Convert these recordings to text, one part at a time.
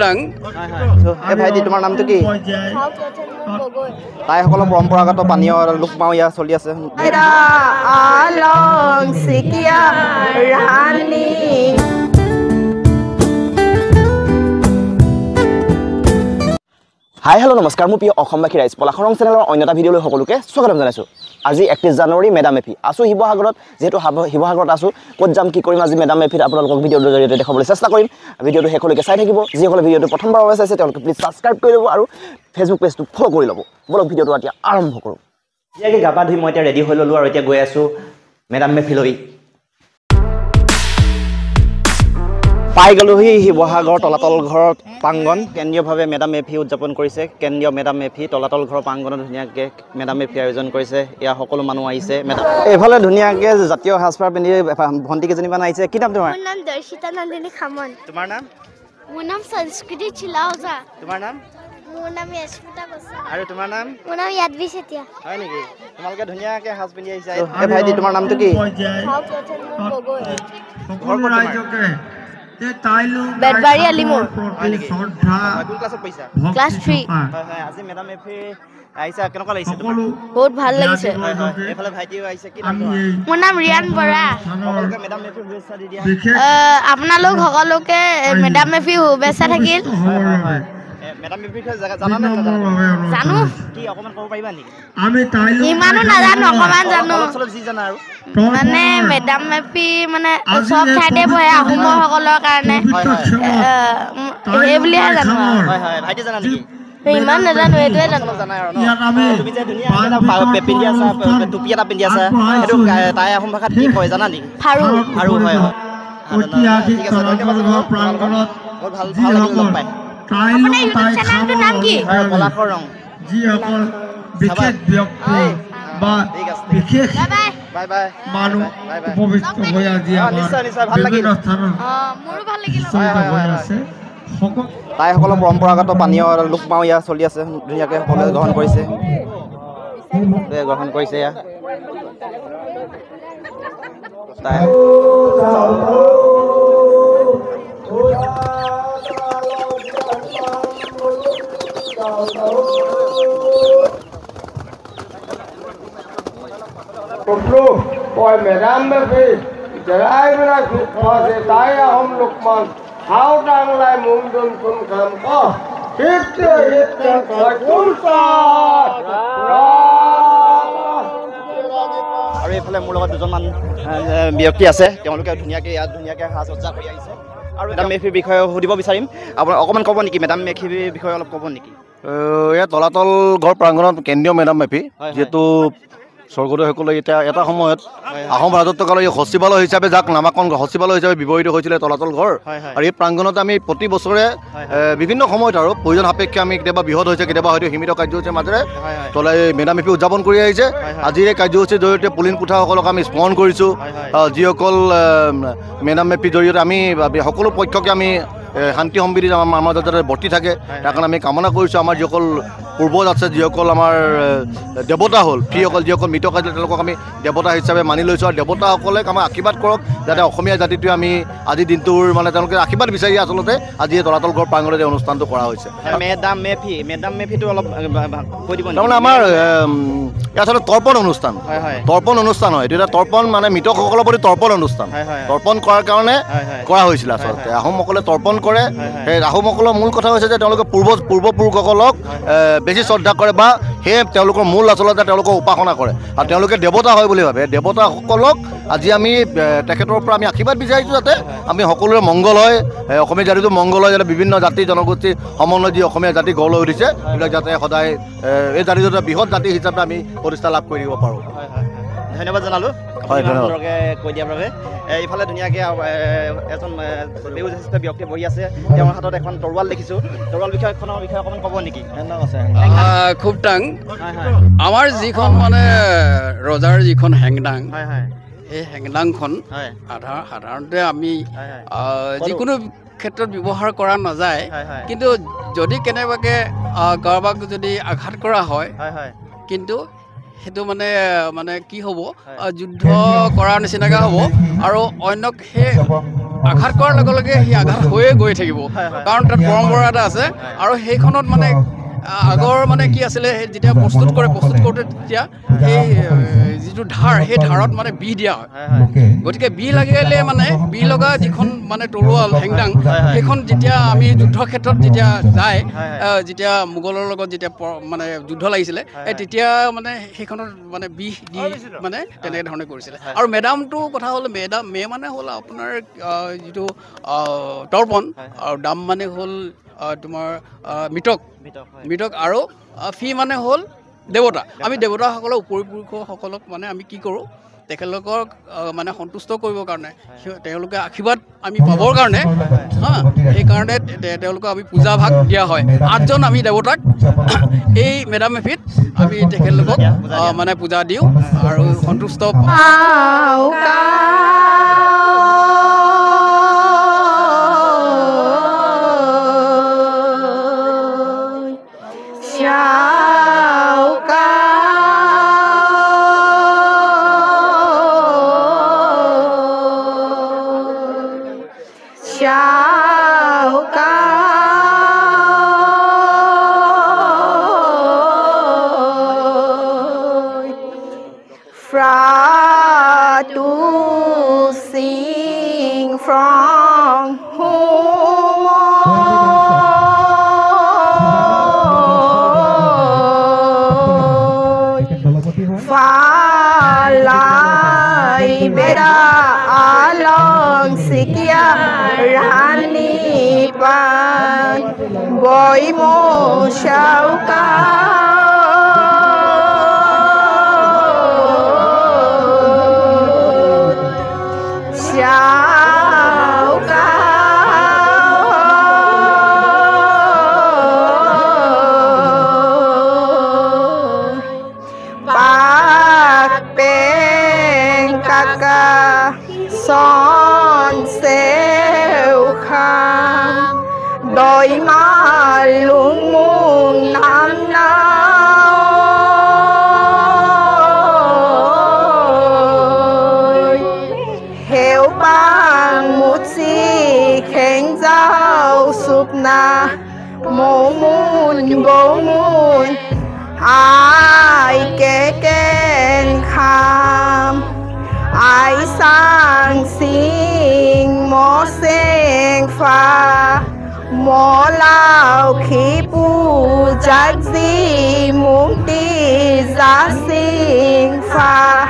টাং এই ভাইটি তোমাৰ নামটো কি তাইসকলৰ পৰম্পৰাগত পানীয় লোকমাও ইয়াত চলি আছে হাই হেল্ল' নমস্কাৰ মোৰ প্ৰিয় অসমবাসী ৰাইজ পলাশৰং চেনেলৰ অন্য এটা ভিডিঅ'লৈ সকলোকে স্বাগতম জনাইছোঁ আজি 31 জানুৱাৰী মেডাম মেফি আছোঁ শিৱসাগৰত যিহেতু শিৱসাগৰত আছোঁ ক'ত যাম কি কৰিম আজি মেডাম মেফিত আপোনালোকক ভিডিঅ'টোৰ জৰিয়তে দেখাবলৈ চেষ্টা কৰিম ভিডিঅ'টো শেষলৈকে চাই থাকিব যিসকলে ভিডিঅ'টো প্ৰথমবাৰৰ বাবে চাইছে তেওঁলোকে প্লিজ ছাবস্ক্ৰাইব কৰি ল'ব আৰু ফেচবুক পেজটো ফ'ল' কৰি ল'ব বলক ভিডিঅ'টো এতিয়া আৰম্ভ কৰোঁ ইয়াকে গা পা ধুই মই এতিয়া ৰেডি হৈ ল'লোঁ আৰু এতিয়া গৈ আছোঁ মেডাম মেফিলৈ পাই গ'লোহি শিৱসাগৰ তলাতল ঘৰৰ প্ৰাংগণ কেন্দ্ৰীয়ভাৱে মেডাম মেফি উদযাপন কৰিছে কেন্দ্ৰীয় মেডাম মেফি তলাতল ঘৰৰ প্ৰাংগণত ধুনীয়াকৈ মেডাম মেফি আয়োজন কৰিছে এয়া সকলো মানুহ আহিছে এইফালে ধুনীয়াকৈ জাতীয় সাজপাৰ পিন্ধি ভণ্টি কেইজনীমান আহিছে কি নাম তোমাৰ মোৰ নাম দৰ্শিতা নন্দিনী খামন তোমাৰ নাম মোৰ নাম সংস্কৃতি চিলাওজা তোমাৰ নাম মোৰ নাম য়স্মিতা গোস্বামী আৰু তোমাৰ নাম মোৰ নাম য়াদবি চেতিয়া হয় নেকি তোমালোকে ধুনীয়াকৈ সাজ পিন্ধি আহিছা এই ভাইটি তোমাৰ নামটো কি বেটবাৰী আলিমোৰ কোন ক্লাছত পঢ়িছা ক্লাছ 3 হয় হয় আজি মেডাম মেফি আহিছা কেনেকুৱা লাগিছে তোমাৰ বহুত ভাল লাগিছে হয় হয় এইফালে ভাইটিও আহিছে কি নাম তোমাৰ মোৰ নাম ৰিয়ান বৰা সকলোকে মেডাম মেফি শুভেচ্ছা দি দিয়া আপোনালোক সকলোকে মেডাম মেফি শুভেচ্ছা থাকিল মেডাম মেফি জানা নে জানো কি অকমান ক'ব পাৰিবা নেকি ইমানো নাজানো অকমান জানো অলপ যি জানা আৰু মানে মেডাম মেফি মানে চব ঠাইতে বহে আহোমসকলৰ কাৰণে সেই বুলিহে জানো হয় হয় ভাইটি জানা নেকি ইমান নাজানো এইটোৱে জানো জানাই আৰু তুমি যে ধুনীয়াকৈ পিন্ধি আছা টুপি এটা পিন্ধি আছা সেইটো তাই আহোম ভাষাত কি কয় জানা নেকি ফাৰু আৰু হয় হয় ঠিক আছে ধন্যবাদ বহুত ভাল ভাল লাগিল লগ পাই আপোনাৰ ইউটিউব চেনেলটোৰ নাম কি পলাশৰ ৰং যিসকল বিশেষ ব্যক্তি বা বিশেষ বাই বাই মানুহ উপবিষ্ট হৈ আজি আমাৰ বিভিন্ন স্থানত মোৰো ভাল লাগিল হৈ আছে তাইসকলৰ পৰম্পৰাগত পানীয় লোকমাও ইয়াত চলি আছে ধুনীয়াকৈ সকলোৱে গ্ৰহণ কৰিছে এয়া মেডাম মেফি জেৰাই মেলা আছে তাই আহোম লোকমান হাও ডাংলাই মুংদুম কোন কাম আৰু এইফালে মোৰ লগত দুজনমান ব্যক্তি আছে তেওঁলোকে ধুনীয়াকৈ ইয়াত ধুনীয়াকৈ সাজ সজ্জা কৰি আহিছে আৰু মেডাম মেফিৰ বিষয়ে সুধিব বিচাৰিম আপোনাৰ অকণমান ক'ব নেকি মেডাম মেফিৰ বিষয়ে অলপ ক'ব নেকি ইয়াত তলাতল ঘৰ প্ৰাংগণত কেন্দ্ৰীয় মেডাম মেফি যিহেতু স্বৰ্গদেউসকলে এতিয়া এটা সময়ত আহোম ৰাজত্বকালৰ এই সচিবালয় হিচাপে যাক নামাকৰণ সচিবালয় হিচাপে ব্যৱহৃত হৈছিলে তলাতল ঘৰ আৰু এই প্ৰাংগণত আমি প্ৰতি বছৰে বিভিন্ন সময়ত আৰু প্ৰয়োজন সাপেক্ষে আমি কেতিয়াবা বৃহৎ হৈছে কেতিয়াবা হয়তো সীমিত কাৰ্যসূচীৰ মাজেৰে মেডাম মেফি উদযাপন কৰি আহিছে আজিৰ এই কাৰ্যসূচীৰ জৰিয়তে পুলিন পুঠাসকলক আমি স্মৰণ কৰিছোঁ যিসকল মেডাম মেফিৰ জৰিয়তে আমি সকলো পক্ষকে আমি শান্তি সম্প্ৰীতি আমাৰ মাজত যাতে বৰ্তি থাকে তাৰ কাৰণে আমি কামনা কৰিছোঁ আমাৰ যিসকল পূৰ্বজ আছে যিসকল আমাৰ দেৱতা হ'ল ফ্ৰীসকল যিসকল মৃত কাৰ্য তেওঁলোকক আমি দেৱতা হিচাপে মানি লৈছোঁ আৰু দেৱতাসকলে আমাক আশীৰ্বাদ কৰক যাতে অসমীয়া জাতিটোৱে আমি আজিৰ দিনটোৰ মানে তেওঁলোকে আশীৰ্বাদ বিচাৰি আচলতে আজি এই তলাতল ঘৰ প্ৰাংগণত এই অনুষ্ঠানটো কৰা হৈছে মেডাম মেফিটো অলপ কৈ দিব তাৰমানে আমাৰ আচলতে তৰ্পণ অনুষ্ঠান তৰ্পণ অনুষ্ঠান হয় এইটো এটা তৰ্পণ মানে মৃতকসকলৰ প্ৰতি তৰ্পণ অনুষ্ঠান তৰ্পণ কৰাৰ কাৰণে কৰা হৈছিলে আচলতে আহোমসকলে তৰ্পণ কৰে সেই আহোমসকলৰ মূল কথা হৈছে যে তেওঁলোকে পূৰ্বপুৰুষসকলক বেছি শ্ৰদ্ধা কৰে বা সেয়ে তেওঁলোকৰ মূল আচলতে তেওঁলোকক উপাসনা কৰে আৰু তেওঁলোকে দেৱতা হয় বুলি ভাবে দেৱতাসকলক আজি আমি তেখেতৰ পৰা আমি আশীৰ্বাদ বিচাৰিছোঁ যাতে আমি সকলোৰে মংগল হয় অসমীয়া জাতিটো মংগল হয় যাতে বিভিন্ন জাতি জনগোষ্ঠীৰ সমন্বয় যি অসমীয়া জাতি গঢ় লৈ উঠিছে এইবিলাক যাতে সদায় এই জাতিটো এটা বৃহৎ জাতি হিচাপে আমি প্ৰতিষ্ঠা লাভ কৰি দিব পাৰোঁ ধন্যবাদ জনালোঁ হয় ধন্যবাদ কৈ দিয়াৰ বাবে এইফালে ধুনীয়াকৈ এজন বয়োজ্যেষ্ঠ ব্যক্তি বহি আছে তেওঁৰ হাতত এখন তৰোৱাল দেখিছোঁ তৰোৱাল বিষয়খনৰ বিষয়ে অকণমান ক'ব নেকি খুব টাং আমাৰ যিখন মানে ৰজাৰ যিখন হেংদাং সেই হেংদাংখন সাধাৰণতে আমি যিকোনো ক্ষেত্ৰত ব্যৱহাৰ কৰা নাযায় কিন্তু যদি কেনেবাকৈ কাৰোবাক যদি আঘাত কৰা হয় কিন্তু সেইটো মানে কি হ'ব যুদ্ধ কৰাৰ নিচিনাকৈ হ'ব আৰু অন্যক সেই আঘাত কৰাৰ লগে লগে সি আঘাত হৈয়ে গৈ থাকিব কাৰণ তাত পৰম্পৰা এটা আছে আৰু সেইখনত মানে আগৰ মানে কি আছিলে যেতিয়া প্ৰস্তুত কৰোঁতে তেতিয়া সেই যিটো ধাৰ সেই ধাৰত মানে বিহ দিয়া হয় গতিকে বিহ লাগিলে মানে বিহ লগা যিখন মানে তৰোৱাল হেংদাং সেইখন যেতিয়া আমি যুদ্ধ ক্ষেত্ৰত যেতিয়া যায় যেতিয়া মোগলৰ লগত যেতিয়া মানে যুদ্ধ লাগিছিলে তেতিয়া মানে সেইখনত মানে বিহ দি মানে তেনেধৰণে কৰিছিলে আৰু মেডামটো কথা হ'ল মে মানে হ'ল আপোনাৰ যিটো তৰ্পণ আৰু দাম মানে হ'ল তোমাৰ মৃতক আৰু ফি মানে হ'ল দেৱতা আমি দেৱতাসকলৰ উপৰিপুৰুষসকলক মানে আমি কি কৰোঁ তেখেতলোকক মানে সন্তুষ্ট কৰিবৰ কাৰণে তেওঁলোকে আশীৰ্বাদ আমি পাবৰ কাৰণে সেইকাৰণে তেওঁলোকক আমি পূজা ভাগ দিয়া হয় 8জন আমি দেৱতাক এই মেডাম মেফিত আমি তেখেতলোকক মানে পূজা দিওঁ আৰু সন্তুষ্ট to sing from whom falai beda along sikia rani pan boy mo shauka son seo kham đôi má luôn muôn năm nay hiểu bằng một gì khen giao sụp na mô muôn bố muôn ai kể khen kham ai sang xin mô sen pha mô lao khí pu chắc gì muốn đi ra xin pha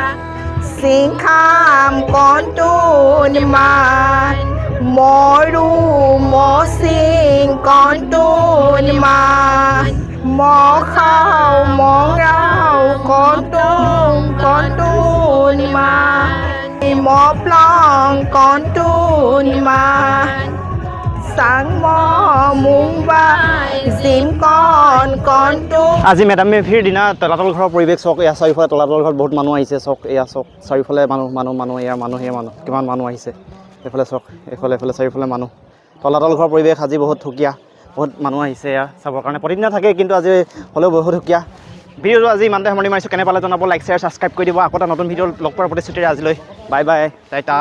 xin kham con tu mà mô ru mô xin con tu mà mô khao mô rau con tu mà mô plong con tu mà sáng mô muốn vai dìm con tu আজি madam মেফিৰ দিনা তলাতল ঘৰৰ পৰিৱেশ চাওক এয়া চাৰিওফালে তলাতল ঘৰত বহুত মানুহ আহিছে চাওক এয়া চাওক চাৰিওফালে মানুহ এয়া মানুহ কিমান মানুহ আহিছে এইফালে চাওক এইফালে চাৰিওফালে মানুহ তলাতল ঘৰৰ পৰিৱেশ আজি বহুত সুকীয়া বহুত মানুহ আহিছে এয়া চাবৰ কাৰণে প্ৰতিদিনে থাকে কিন্তু আজি হ'লেও বহুত সুকীয়া ভিডিঅ'টো আজি ইমানতে সামৰণি মাৰিছোঁ কেনে পালে জনাব লাইক শ্বেয়াৰ ছাবস্ক্ৰাইব কৰি দিব আকৌ এটা নতুন ভিডিঅ' লগ পোৱাৰ প্ৰতিশ্ৰুতিৰে আজিলৈ বাই বাই টাটা